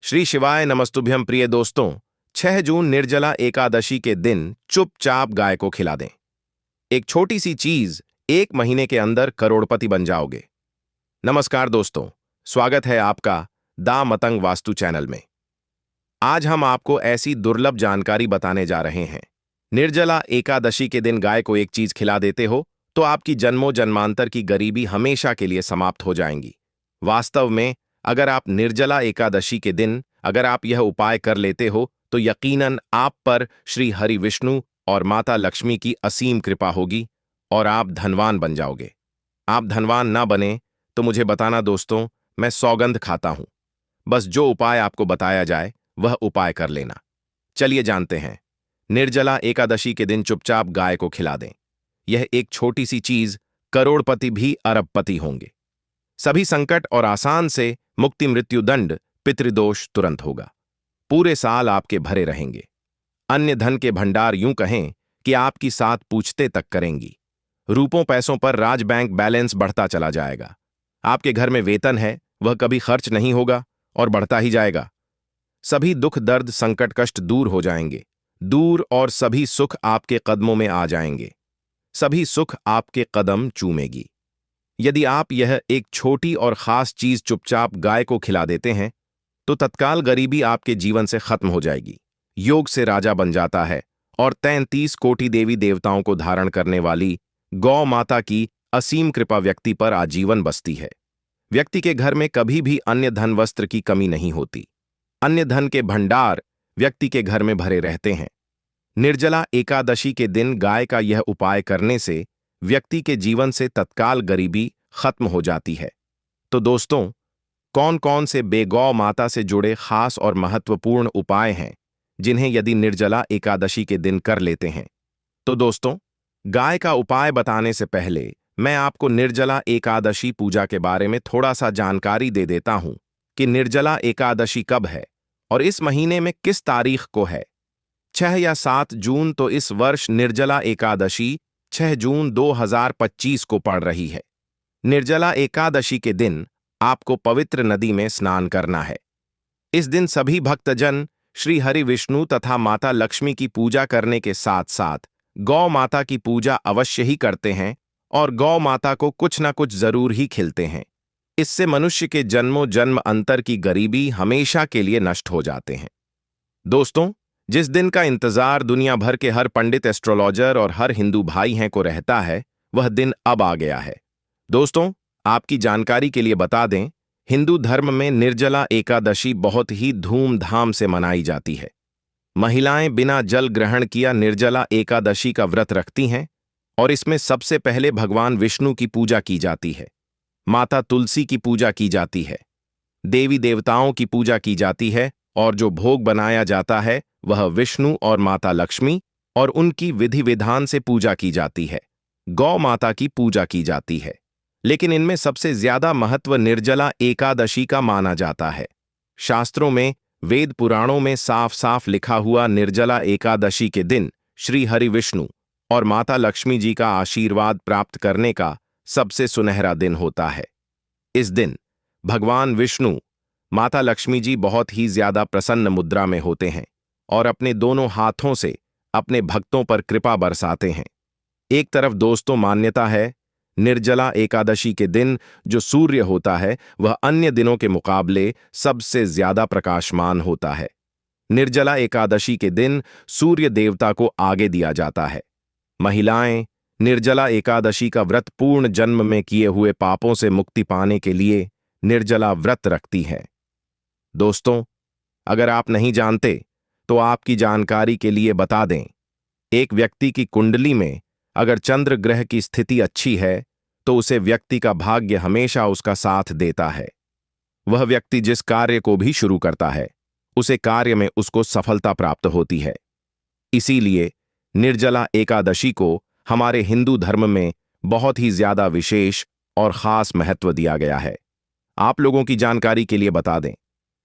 श्री शिवाय नमस्तुभ्यम प्रिय दोस्तों। 6 जून निर्जला एकादशी के दिन चुपचाप गाय को खिला दें। एक छोटी सी चीज 1 महीने के अंदर करोड़पति बन जाओगे। नमस्कार दोस्तों, स्वागत है आपका दा मतंग वास्तु चैनल में। आज हम आपको ऐसी दुर्लभ जानकारी बताने जा रहे हैं। निर्जला एकादशी के दिन गाय को एक चीज खिला देते हो तो आपकी जन्मों जन्मांतर की गरीबी हमेशा के लिए समाप्त हो जाएंगी। वास्तव में अगर आप निर्जला एकादशी के दिन अगर आप यह उपाय कर लेते हो तो यकीनन आप पर श्री हरि विष्णु और माता लक्ष्मी की असीम कृपा होगी और आप धनवान बन जाओगे। आप धनवान ना बने तो मुझे बताना दोस्तों, मैं सौगंध खाता हूं। बस जो उपाय आपको बताया जाए वह उपाय कर लेना। चलिए जानते हैं। निर्जला एकादशी के दिन चुपचाप गाय को खिला दें। यह एक छोटी सी चीज करोड़पति भी अरबपति होंगे। सभी संकट और आसान से मुक्ति, मृत्यु दंड, पितृदोष तुरंत होगा। पूरे साल आपके भरे रहेंगे। अन्य धन के भंडार यूं कहें कि आपकी साथ पूछते तक करेंगी। रूपों पैसों पर राज बैंक बैलेंस बढ़ता चला जाएगा। आपके घर में वेतन है वह कभी खर्च नहीं होगा और बढ़ता ही जाएगा। सभी दुख दर्द संकट कष्ट दूर हो जाएंगे दूर और सभी सुख आपके कदमों में आ जाएंगे। सभी सुख आपके कदम चूमेगी। यदि आप यह एक छोटी और खास चीज चुपचाप गाय को खिला देते हैं तो तत्काल गरीबी आपके जीवन से खत्म हो जाएगी। योग से राजा बन जाता है और 33 कोटि देवी देवताओं को धारण करने वाली गौ माता की असीम कृपा व्यक्ति पर आजीवन बसती है। व्यक्ति के घर में कभी भी अन्य धन वस्त्र की कमी नहीं होती। अन्य धन के भंडार व्यक्ति के घर में भरे रहते हैं। निर्जला एकादशी के दिन गाय का यह उपाय करने से व्यक्ति के जीवन से तत्काल गरीबी खत्म हो जाती है। तो दोस्तों, कौन कौन से बेगौ माता से जुड़े खास और महत्वपूर्ण उपाय हैं जिन्हें यदि निर्जला एकादशी के दिन कर लेते हैं? तो दोस्तों, गाय का उपाय बताने से पहले मैं आपको निर्जला एकादशी पूजा के बारे में थोड़ा सा जानकारी दे देता हूं कि निर्जला एकादशी कब है और इस महीने में किस तारीख को है। 6 या 7 जून तो इस वर्ष निर्जला एकादशी 6 जून 2025 को पड़ रही है। निर्जला एकादशी के दिन आपको पवित्र नदी में स्नान करना है। इस दिन सभी भक्तजन श्री हरि विष्णु तथा माता लक्ष्मी की पूजा करने के साथ साथ गौ माता की पूजा अवश्य ही करते हैं और गौ माता को कुछ ना कुछ जरूर ही खिलते हैं। इससे मनुष्य के जन्मों जन्म अंतर की गरीबी हमेशा के लिए नष्ट हो जाते हैं। दोस्तों, जिस दिन का इंतजार दुनिया भर के हर पंडित, एस्ट्रोलॉजर और हर हिंदू भाई हैं को रहता है, वह दिन अब आ गया है। दोस्तों, आपकी जानकारी के लिए बता दें, हिंदू धर्म में निर्जला एकादशी बहुत ही धूमधाम से मनाई जाती है। महिलाएं बिना जल ग्रहण किया निर्जला एकादशी का व्रत रखती हैं और इसमें सबसे पहले भगवान विष्णु की पूजा की जाती है, माता तुलसी की पूजा की जाती है, देवी देवताओं की पूजा की जाती है और जो भोग बनाया जाता है वह विष्णु और माता लक्ष्मी और उनकी विधि विधान से पूजा की जाती है। गौ माता की पूजा की जाती है। लेकिन इनमें सबसे ज्यादा महत्व निर्जला एकादशी का माना जाता है। शास्त्रों में, वेद पुराणों में साफ साफ लिखा हुआ निर्जला एकादशी के दिन श्री हरि विष्णु और माता लक्ष्मी जी का आशीर्वाद प्राप्त करने का सबसे सुनहरा दिन होता है। इस दिन भगवान विष्णु, माता लक्ष्मी जी बहुत ही ज्यादा प्रसन्न मुद्रा में होते हैं और अपने दोनों हाथों से अपने भक्तों पर कृपा बरसाते हैं। एक तरफ दोस्तों मान्यता है, निर्जला एकादशी के दिन जो सूर्य होता है वह अन्य दिनों के मुकाबले सबसे ज्यादा प्रकाशमान होता है। निर्जला एकादशी के दिन सूर्य देवता को आगे दिया जाता है। महिलाएं निर्जला एकादशी का व्रत पूर्ण जन्म में किए हुए पापों से मुक्ति पाने के लिए निर्जला व्रत रखती हैं। दोस्तों, अगर आप नहीं जानते तो आपकी जानकारी के लिए बता दें, एक व्यक्ति की कुंडली में अगर चंद्र ग्रह की स्थिति अच्छी है तो उसे व्यक्ति का भाग्य हमेशा उसका साथ देता है। वह व्यक्ति जिस कार्य को भी शुरू करता है उसे कार्य में उसको सफलता प्राप्त होती है। इसीलिए निर्जला एकादशी को हमारे हिंदू धर्म में बहुत ही ज्यादा विशेष और खास महत्व दिया गया है। आप लोगों की जानकारी के लिए बता दें,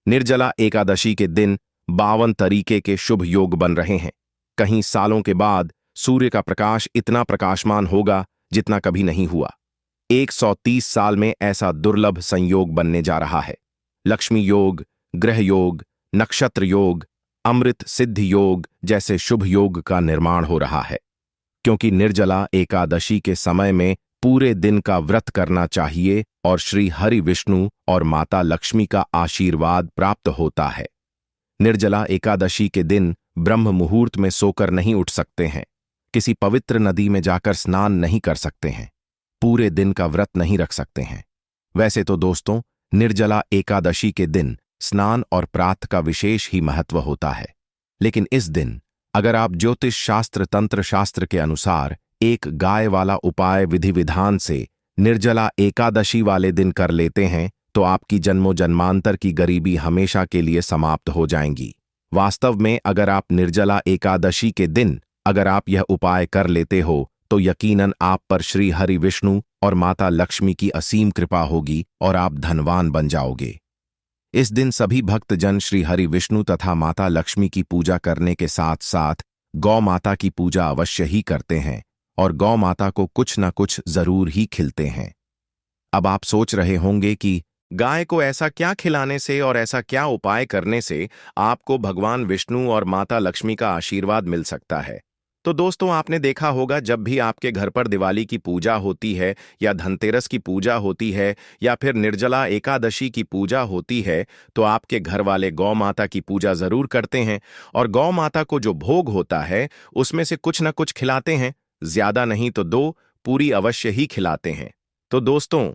निर्जला एकादशी के दिन 52 तरीके के शुभ योग बन रहे हैं। कहीं सालों के बाद सूर्य का प्रकाश इतना प्रकाशमान होगा जितना कभी नहीं हुआ। 130 साल में ऐसा दुर्लभ संयोग बनने जा रहा है। लक्ष्मी योग, ग्रह योग, नक्षत्र योग, अमृत सिद्धि योग जैसे शुभ योग का निर्माण हो रहा है, क्योंकि निर्जला एकादशी के समय में पूरे दिन का व्रत करना चाहिए और श्री हरि विष्णु और माता लक्ष्मी का आशीर्वाद प्राप्त होता है। निर्जला एकादशी के दिन ब्रह्म मुहूर्त में सोकर नहीं उठ सकते हैं, किसी पवित्र नदी में जाकर स्नान नहीं कर सकते हैं, पूरे दिन का व्रत नहीं रख सकते हैं। वैसे तो दोस्तों, निर्जला एकादशी के दिन स्नान और प्रातः का विशेष ही महत्व होता है, लेकिन इस दिन अगर आप ज्योतिष शास्त्र तंत्र शास्त्र के अनुसार एक गाय वाला उपाय विधि विधान से निर्जला एकादशी वाले दिन कर लेते हैं तो आपकी जन्मों जन्मांतर की गरीबी हमेशा के लिए समाप्त हो जाएंगी। वास्तव में अगर आप निर्जला एकादशी के दिन अगर आप यह उपाय कर लेते हो तो यकीनन आप पर श्री हरि विष्णु और माता लक्ष्मी की असीम कृपा होगी और आप धनवान बन जाओगे। इस दिन सभी भक्तजन श्री हरि विष्णु तथा माता लक्ष्मी की पूजा करने के साथ साथ गौ माता की पूजा अवश्य ही करते हैं और गौ माता को कुछ न कुछ जरूर ही खिलते हैं। अब आप सोच रहे होंगे कि गाय को ऐसा क्या खिलाने से और ऐसा क्या उपाय करने से आपको भगवान विष्णु और माता लक्ष्मी का आशीर्वाद मिल सकता है। तो दोस्तों, आपने देखा होगा जब भी आपके घर पर दिवाली की पूजा होती है या धनतेरस की पूजा होती है या फिर निर्जला एकादशी की पूजा होती है तो आपके घर वाले गौ माता की पूजा जरूर करते हैं और गौ माता को जो भोग होता है उसमें से कुछ न कुछ खिलाते हैं, ज्यादा नहीं तो 2 पूरी अवश्य ही खिलाते हैं। तो दोस्तों,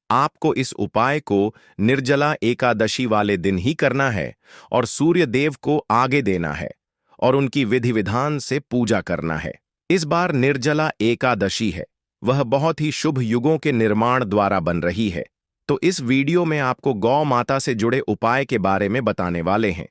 आपको इस उपाय को निर्जला एकादशी वाले दिन ही करना है और सूर्य देव को आगे देना है और उनकी विधि विधान से पूजा करना है। इस बार निर्जला एकादशी है, वह बहुत ही शुभ युगों के निर्माण द्वारा बन रही है। तो इस वीडियो में आपको गौ माता से जुड़े उपाय के बारे में बताने वाले हैं,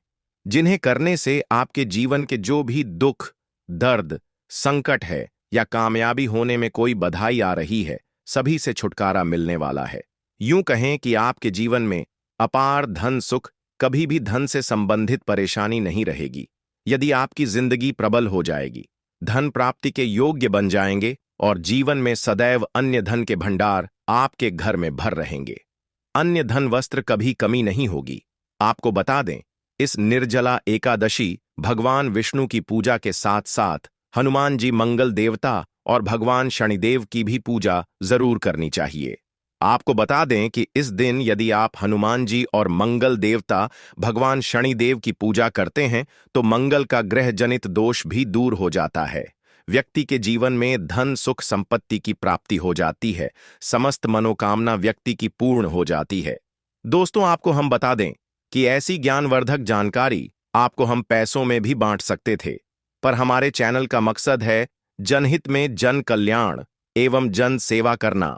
जिन्हें करने से आपके जीवन के जो भी दुख, दर्द, संकट है या कामयाबी होने में कोई बधाई आ रही है, सभी से छुटकारा मिलने वाला है। यूं कहें कि आपके जीवन में अपार धन सुख, कभी भी धन से संबंधित परेशानी नहीं रहेगी। यदि आपकी जिंदगी प्रबल हो जाएगी, धन प्राप्ति के योग्य बन जाएंगे और जीवन में सदैव अन्य धन के भंडार आपके घर में भर रहेंगे। अन्य धन वस्त्र कभी कमी नहीं होगी। आपको बता दें, इस निर्जला एकादशी भगवान विष्णु की पूजा के साथ साथ हनुमान जी मंगल देवता और भगवान शनिदेव की भी पूजा जरूर करनी चाहिए। आपको बता दें कि इस दिन यदि आप हनुमान जी और मंगल देवता भगवान शनिदेव की पूजा करते हैं तो मंगल का ग्रह जनित दोष भी दूर हो जाता है। व्यक्ति के जीवन में धन सुख संपत्ति की प्राप्ति हो जाती है, समस्त मनोकामना व्यक्ति की पूर्ण हो जाती है। दोस्तों, आपको हम बता दें कि ऐसी ज्ञानवर्धक जानकारी आपको हम पैसों में भी बांट सकते थे, पर हमारे चैनल का मकसद है जनहित में जन कल्याण एवं जन सेवा करना।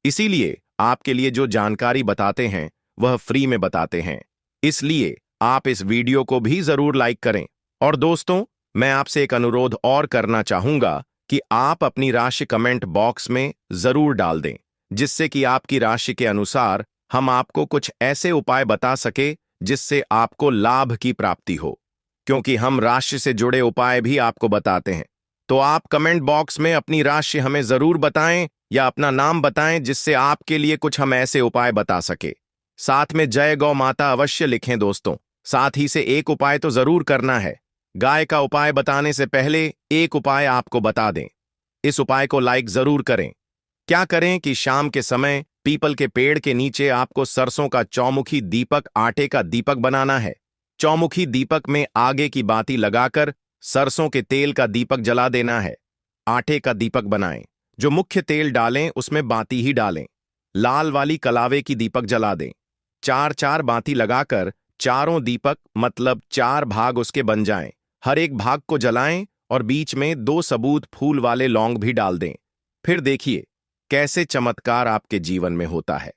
इसीलिए आपके लिए जो जानकारी बताते हैं वह फ्री में बताते हैं, इसलिए आप इस वीडियो को भी जरूर लाइक करें। और दोस्तों, मैं आपसे एक अनुरोध और करना चाहूंगा कि आप अपनी राशि कमेंट बॉक्स में जरूर डाल दें, जिससे कि आपकी राशि के अनुसार हम आपको कुछ ऐसे उपाय बता सके जिससे आपको लाभ की प्राप्ति हो, क्योंकि हम राशि से जुड़े उपाय भी आपको बताते हैं। तो आप कमेंट बॉक्स में अपनी राशि हमें जरूर बताएं या अपना नाम बताएं, जिससे आपके लिए कुछ हम ऐसे उपाय बता सके। साथ में जय गौ माता अवश्य लिखें दोस्तों। साथ ही से एक उपाय तो जरूर करना है। गाय का उपाय बताने से पहले एक उपाय आपको बता दें। इस उपाय को लाइक जरूर करें। क्या करें कि शाम के समय पीपल के पेड़ के नीचे आपको सरसों का चौमुखी दीपक, आटे का दीपक बनाना है। चौमुखी दीपक में आगे की बाती लगाकर सरसों के तेल का दीपक जला देना है। आटे का दीपक बनाएं, जो मुख्य तेल डालें उसमें बाती ही डालें। लाल वाली कलावे की दीपक जला दें। 4-4 बाती लगाकर चारों दीपक मतलब 4 भाग उसके बन जाएं। हर एक भाग को जलाएं और बीच में 2 सबूत फूल वाले लौंग भी डाल दें। फिर देखिए कैसे चमत्कार आपके जीवन में होता है।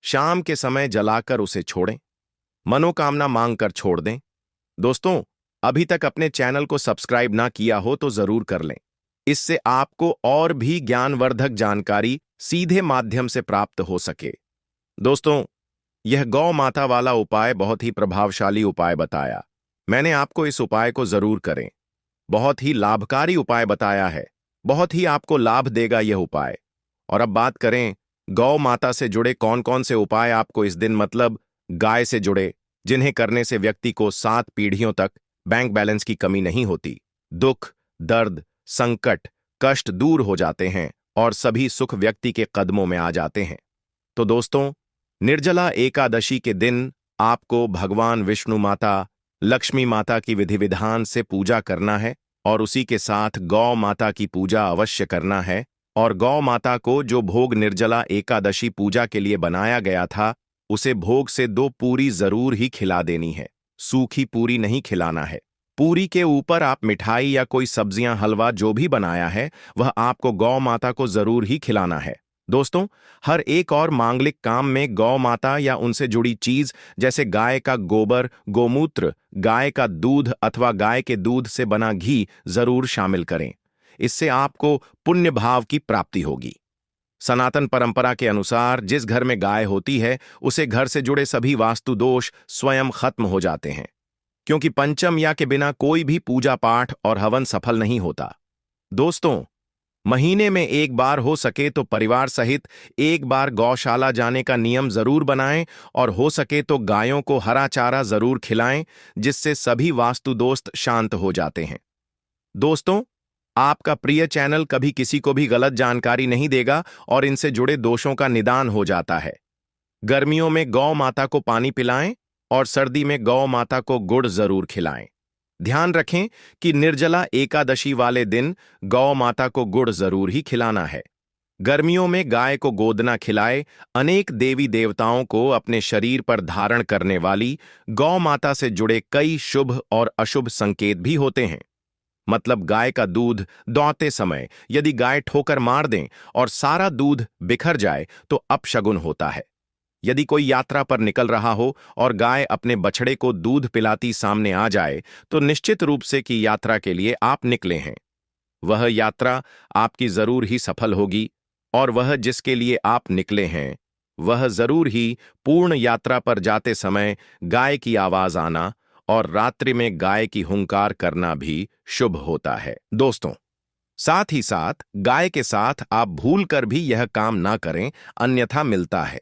शाम के समय जलाकर उसे छोड़ें, मनोकामना मांगकर छोड़ दें। दोस्तों, अभी तक अपने चैनल को सब्सक्राइब ना किया हो तो जरूर कर लें। इससे आपको और भी ज्ञानवर्धक जानकारी सीधे माध्यम से प्राप्त हो सके। दोस्तों, यह गौ माता वाला उपाय बहुत ही प्रभावशाली उपाय बताया। मैंने आपको इस उपाय को जरूर करें। बहुत ही लाभकारी उपाय बताया है, बहुत ही आपको लाभ देगा यह उपाय। और अब बात करें गौ माता से जुड़े कौन कौन से उपाय आपको इस दिन मतलब गाय से जुड़े जिन्हें करने से व्यक्ति को 7 पीढ़ियों तक बैंक बैलेंस की कमी नहीं होती। दुख, दर्द, संकट, कष्ट दूर हो जाते हैं और सभी सुख व्यक्ति के कदमों में आ जाते हैं। तो दोस्तों, निर्जला एकादशी के दिन आपको भगवान विष्णु माता, लक्ष्मी माता की विधि विधान से पूजा करना है और उसी के साथ गौ माता की पूजा अवश्य करना है। और गौ माता को जो भोग निर्जला एकादशी पूजा के लिए बनाया गया था, उसे भोग से 2 पूरी जरूर ही खिला देनी है। सूखी पूरी नहीं खिलाना है। पूरी के ऊपर आप मिठाई या कोई सब्जियां, हलवा जो भी बनाया है वह आपको गौ माता को जरूर ही खिलाना है। दोस्तों, हर एक और मांगलिक काम में गौ माता या उनसे जुड़ी चीज जैसे गाय का गोबर, गोमूत्र, गाय का दूध अथवा गाय के दूध से बना घी जरूर शामिल करें। इससे आपको पुण्य भाव की प्राप्ति होगी। सनातन परंपरा के अनुसार जिस घर में गाय होती है उसे घर से जुड़े सभी वास्तु दोष स्वयं खत्म हो जाते हैं, क्योंकि पंचम या के बिना कोई भी पूजा पाठ और हवन सफल नहीं होता। दोस्तों, महीने में एक बार हो सके तो परिवार सहित एक बार गौशाला जाने का नियम जरूर बनाएं और हो सके तो गायों को हरा चारा जरूर खिलाएं, जिससे सभी वास्तु दोस्त शांत हो जाते हैं। दोस्तों, आपका प्रिय चैनल कभी किसी को भी गलत जानकारी नहीं देगा और इनसे जुड़े दोषों का निदान हो जाता है। गर्मियों में गौ माता को पानी पिलाएं और सर्दी में गौ माता को गुड़ जरूर खिलाएं। ध्यान रखें कि निर्जला एकादशी वाले दिन गौ माता को गुड़ जरूर ही खिलाना है। गर्मियों में गाय को गोदना खिलाए। अनेक देवी देवताओं को अपने शरीर पर धारण करने वाली गौ माता से जुड़े कई शुभ और अशुभ संकेत भी होते हैं। मतलब गाय का दूध दौड़ते समय यदि गाय ठोकर मार दें और सारा दूध बिखर जाए तो अपशगुन होता है। यदि कोई यात्रा पर निकल रहा हो और गाय अपने बछड़े को दूध पिलाती सामने आ जाए तो निश्चित रूप से कि यात्रा के लिए आप निकले हैं। वह यात्रा आपकी जरूर ही सफल होगी और वह जिसके लिए आप निकले हैं वह जरूर ही पूर्ण यात्रा पर जाते समय गाय की आवाज आना और रात्रि में गाय की हुंकार करना भी शुभ होता है। दोस्तों, साथ ही साथ गाय के साथ आप भूल कर भी यह काम ना करें, अन्यथा मिलता है।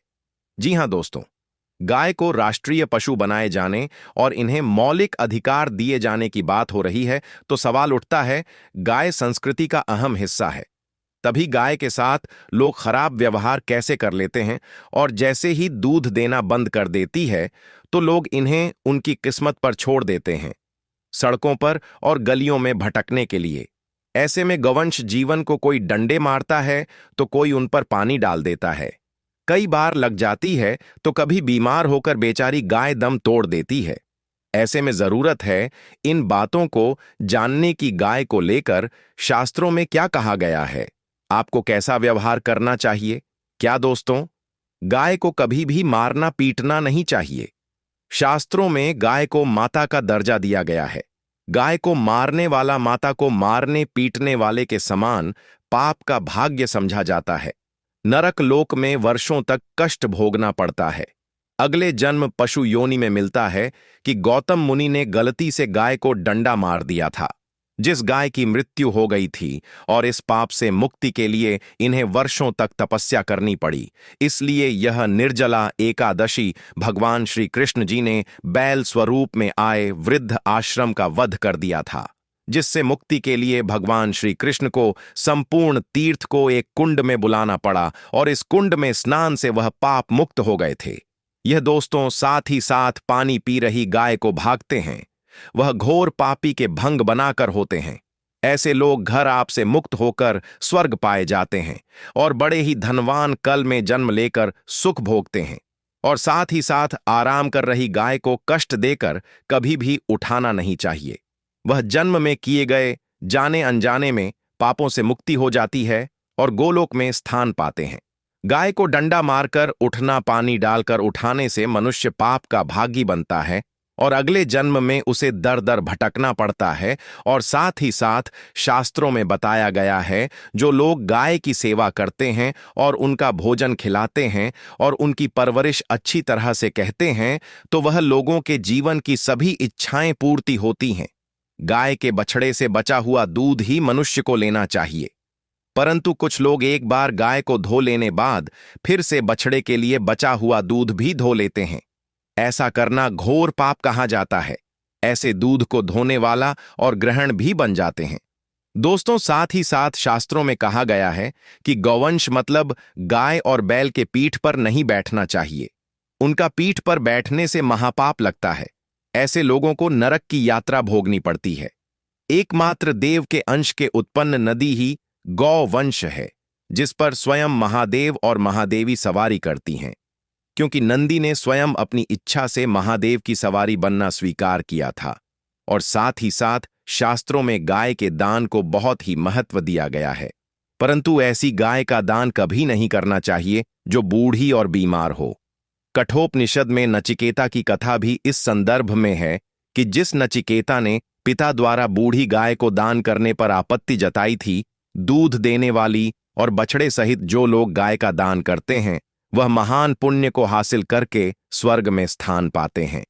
जी हां दोस्तों, गाय को राष्ट्रीय पशु बनाए जाने और इन्हें मौलिक अधिकार दिए जाने की बात हो रही है तो सवाल उठता है, गाय संस्कृति का अहम हिस्सा है, तभी गाय के साथ लोग खराब व्यवहार कैसे कर लेते हैं और जैसे ही दूध देना बंद कर देती है तो लोग इन्हें उनकी किस्मत पर छोड़ देते हैं, सड़कों पर और गलियों में भटकने के लिए। ऐसे में गौवंश जीवन को कोई डंडे मारता है तो कोई उन पर पानी डाल देता है। कई बार लग जाती है तो कभी बीमार होकर बेचारी गाय दम तोड़ देती है। ऐसे में जरूरत है इन बातों को जानने की। गाय को लेकर शास्त्रों में क्या कहा गया है, आपको कैसा व्यवहार करना चाहिए। क्या दोस्तों, गाय को कभी भी मारना पीटना नहीं चाहिए। शास्त्रों में गाय को माता का दर्जा दिया गया है। गाय को मारने वाला माता को मारने पीटने वाले के समान पाप का भाग्य समझा जाता है। नरक लोक में वर्षों तक कष्ट भोगना पड़ता है। अगले जन्म पशु योनि में मिलता है कि गौतम मुनि ने गलती से गाय को डंडा मार दिया था, जिस गाय की मृत्यु हो गई थी, और इस पाप से मुक्ति के लिए इन्हें वर्षों तक तपस्या करनी पड़ी। इसलिए यह निर्जला एकादशी भगवान श्री कृष्ण जी ने बैल स्वरूप में आए वृद्ध आश्रम का वध कर दिया था, जिससे मुक्ति के लिए भगवान श्री कृष्ण को संपूर्ण तीर्थ को एक कुंड में बुलाना पड़ा और इस कुंड में स्नान से वह पाप मुक्त हो गए थे। यह दोस्तों साथ ही साथ पानी पी रही गाय को भागते हैं, वह घोर पापी के भंग बनाकर होते हैं। ऐसे लोग घर आप से मुक्त होकर स्वर्ग पाए जाते हैं और बड़े ही धनवान कल में जन्म लेकर सुख भोगते हैं। और साथ ही साथ आराम कर रही गाय को कष्ट देकर कभी भी उठाना नहीं चाहिए। वह जन्म में किए गए जाने अनजाने में पापों से मुक्ति हो जाती है और गोलोक में स्थान पाते हैं। गाय को डंडा मारकर उठना, पानी डालकर उठाने से मनुष्य पाप का भागी बनता है और अगले जन्म में उसे दर दर भटकना पड़ता है। और साथ ही साथ शास्त्रों में बताया गया है, जो लोग गाय की सेवा करते हैं और उनका भोजन खिलाते हैं और उनकी परवरिश अच्छी तरह से कहते हैं, तो वह लोगों के जीवन की सभी इच्छाएं पूर्ति होती हैं। गाय के बछड़े से बचा हुआ दूध ही मनुष्य को लेना चाहिए, परंतु कुछ लोग एक बार गाय को धो लेने बाद फिर से बछड़े के लिए बचा हुआ दूध भी धो लेते हैं। ऐसा करना घोर पाप कहा जाता है। ऐसे दूध को धोने वाला और ग्रहण भी बन जाते हैं। दोस्तों, साथ ही साथ शास्त्रों में कहा गया है कि गौवंश मतलब गाय और बैल के पीठ पर नहीं बैठना चाहिए। उनका पीठ पर बैठने से महापाप लगता है। ऐसे लोगों को नरक की यात्रा भोगनी पड़ती है। एकमात्र देव के अंश के उत्पन्न नदी ही गौवंश है, जिस पर स्वयं महादेव और महादेवी सवारी करती हैं। क्योंकि नंदी ने स्वयं अपनी इच्छा से महादेव की सवारी बनना स्वीकार किया था। और साथ ही साथ शास्त्रों में गाय के दान को बहुत ही महत्व दिया गया है। परंतु ऐसी गाय का दान कभी नहीं करना चाहिए जो बूढ़ी और बीमार हो। कठोपनिषद में नचिकेता की कथा भी इस संदर्भ में है कि जिस नचिकेता ने पिता द्वारा बूढ़ी गाय को दान करने पर आपत्ति जताई थी, दूध देने वाली और बछड़े सहित जो लोग गाय का दान करते हैं, वह महान पुण्य को हासिल करके स्वर्ग में स्थान पाते हैं।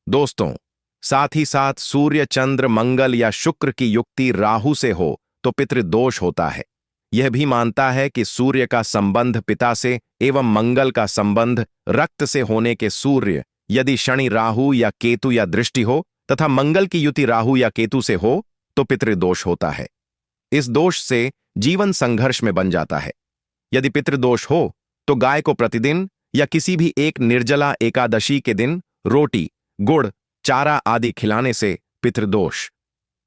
दोस्तों, साथ ही साथ सूर्य, चंद्र, मंगल या शुक्र की युक्ति राहु से हो तो पितृदोष होता है। यह भी मानता है कि सूर्य का संबंध पिता से एवं मंगल का संबंध रक्त से होने के सूर्य यदि शनि, राहु या केतु या दृष्टि हो तथा मंगल की युति राहु या केतु से हो तो पितृदोष होता है। इस दोष से जीवन संघर्ष में बन जाता है। यदि पितृदोष हो तो गाय को प्रतिदिन या किसी भी एक निर्जला एकादशी के दिन रोटी, गुड़, चारा आदि खिलाने से पितृदोष।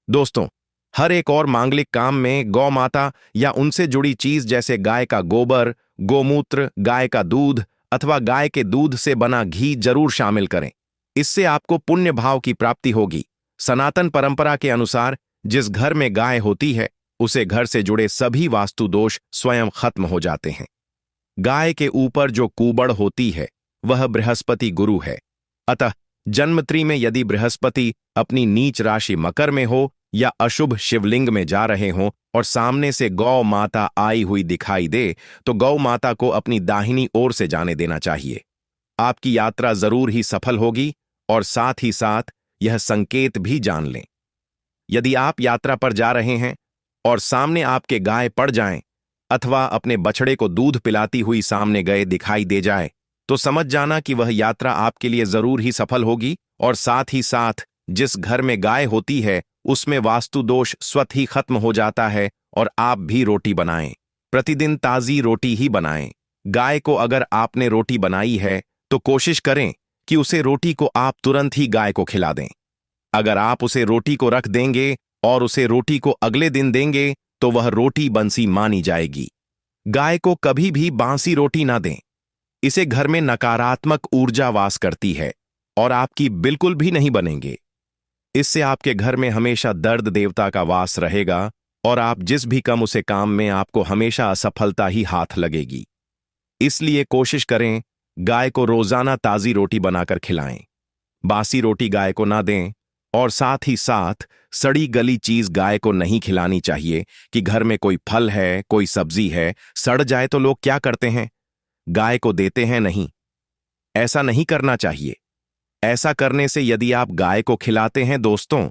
दोस्तों, हर एक और मांगलिक काम में गौ माता या उनसे जुड़ी चीज जैसे गाय का गोबर, गोमूत्र, गाय का दूध अथवा गाय के दूध से बना घी जरूर शामिल करें। इससे आपको पुण्य भाव की प्राप्ति होगी। सनातन परंपरा के अनुसार जिस घर में गाय होती है उसे घर से जुड़े सभी वास्तु दोष स्वयं खत्म हो जाते हैं। गाय के ऊपर जो कुबड़ होती है वह बृहस्पति गुरु है। अतः जन्मत्री में यदि बृहस्पति अपनी नीच राशि मकर में हो या अशुभ शिवलिंग में जा रहे हों और सामने से गौ माता आई हुई दिखाई दे तो गौ माता को अपनी दाहिनी ओर से जाने देना चाहिए। आपकी यात्रा जरूर ही सफल होगी। और साथ ही साथ यह संकेत भी जान लें, यदि आप यात्रा पर जा रहे हैं और सामने आपके गाय पड़ जाएं अथवा अपने बछड़े को दूध पिलाती हुई सामने गए दिखाई दे जाए तो समझ जाना कि वह यात्रा आपके लिए जरूर ही सफल होगी। और साथ ही साथ जिस घर में गाय होती है उसमें वास्तु दोष स्वतः ही खत्म हो जाता है। और आप भी रोटी बनाएं, प्रतिदिन ताजी रोटी ही बनाएं। गाय को अगर आपने रोटी बनाई है तो कोशिश करें कि उसे रोटी को आप तुरंत ही गाय को खिला दें। अगर आप उसे रोटी को रख देंगे और उसे रोटी को अगले दिन देंगे तो वह रोटी बंसी मानी जाएगी। गाय को कभी भी बासी रोटी ना दें। इसे घर में नकारात्मक ऊर्जा वास करती है और आपकी बिल्कुल भी नहीं बनेंगे। इससे आपके घर में हमेशा दर्द देवता का वास रहेगा और आप जिस भी काम उसे काम में आपको हमेशा असफलता ही हाथ लगेगी। इसलिए कोशिश करें गाय को रोजाना ताजी रोटी बनाकर खिलाएं। बासी रोटी गाय को ना दें। और साथ ही साथ सड़ी गली चीज गाय को नहीं खिलानी चाहिए कि घर में कोई फल है, कोई सब्जी है, सड़ जाए तो लोग क्या करते हैं, गाय को देते हैं नहीं। ऐसा नहीं करना चाहिए। ऐसा करने से यदि आप गाय को खिलाते हैं दोस्तों